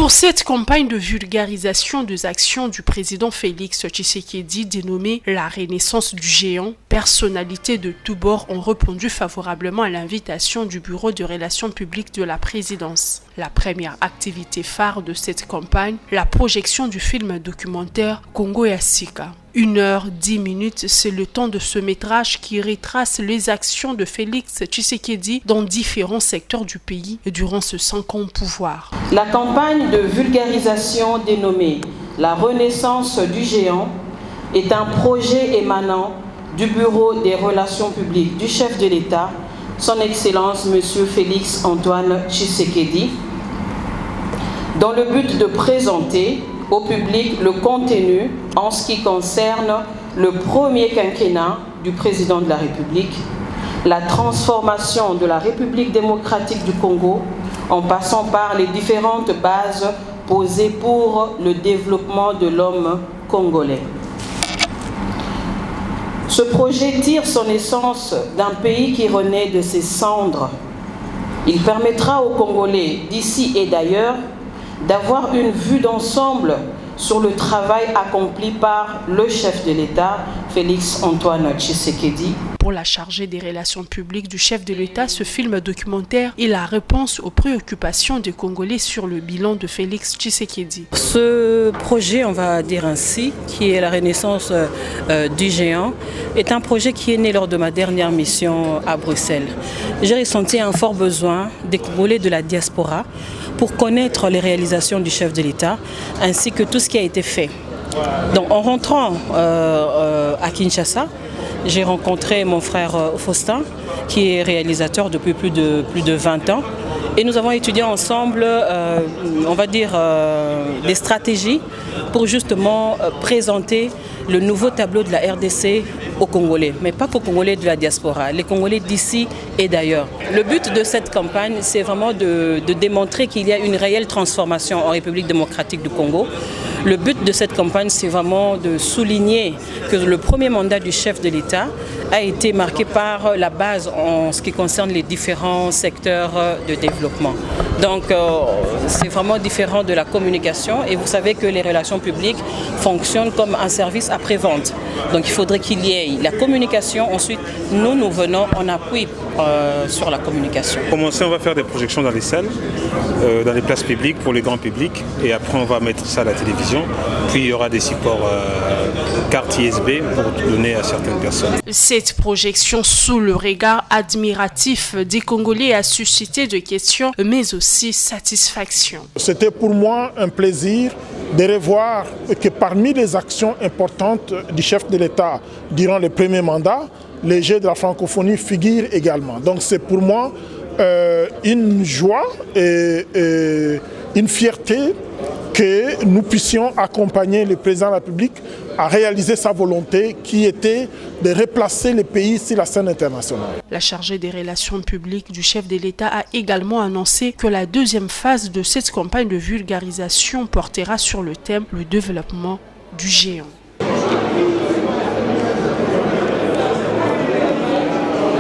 Pour cette campagne de vulgarisation des actions du président Félix Tshisekedi dénommée la Renaissance du géant, personnalités de tous bords ont répondu favorablement à l'invitation du Bureau de relations publiques de la présidence. La première activité phare de cette campagne, la projection du film documentaire Congo ya Sika. 1h10, c'est le temps de ce métrage qui retrace les actions de Félix Tshisekedi dans différents secteurs du pays durant ce 5 ans au pouvoir. La campagne de vulgarisation dénommée la Renaissance du géant est un projet émanant du Bureau des relations publiques du chef de l'État, son Excellence M. Félix Antoine Tshisekedi, dans le but de présenter au public le contenu en ce qui concerne le premier quinquennat du président de la République, la transformation de la République démocratique du Congo en passant par les différentes bases posées pour le développement de l'homme congolais. Ce projet tire son essence d'un pays qui renaît de ses cendres. Il permettra aux Congolais d'ici et d'ailleurs d'avoir une vue d'ensemble sur le travail accompli par le chef de l'État, Félix Antoine Tshisekedi. Pour la chargée des relations publiques du chef de l'État, ce film documentaire est la réponse aux préoccupations des Congolais sur le bilan de Félix Tshisekedi. Ce projet, on va dire ainsi, qui est la Renaissance du géant, est un projet qui est né lors de ma dernière mission à Bruxelles. J'ai ressenti un fort besoin des Congolais de la diaspora pour connaître les réalisations du chef de l'État ainsi que tout ce qui a été fait. Donc, en rentrant à Kinshasa, j'ai rencontré mon frère Faustin, qui est réalisateur depuis plus de 20 ans. Et nous avons étudié ensemble, on va dire, des stratégies pour justement présenter le nouveau tableau de la RDC aux Congolais, mais pas qu'aux Congolais de la diaspora, les Congolais d'ici et d'ailleurs. Le but de cette campagne, c'est vraiment de démontrer qu'il y a une réelle transformation en République démocratique du Congo. Le but de cette campagne, c'est vraiment de souligner que le premier mandat du chef de l'État a été marqué par la base en ce qui concerne les différents secteurs de développement. Donc, c'est vraiment différent de la communication et vous savez que les relations publiques fonctionnent comme un service après-vente. Donc, il faudrait qu'il y ait la communication. Ensuite, nous venons en appui sur la communication. Pour commencer, on va faire des projections dans les salles, dans les places publiques pour les grands publics et après on va mettre ça à la télévision. Puis il y aura des supports carte ISB pour donner à certaines personnes. Cette projection sous le regard admiratif des Congolais a suscité des questions mais aussi satisfaction. C'était pour moi un plaisir de revoir que parmi les actions importantes du chef de l'État durant le premier mandat, les Jeux de la francophonie figurent également. Donc c'est pour moi une joie et une fierté que nous puissions accompagner le président de la République à réaliser sa volonté qui était de replacer le pays sur la scène internationale. La chargée des relations publiques du chef de l'État a également annoncé que la deuxième phase de cette campagne de vulgarisation portera sur le thème « Le développement du géant ».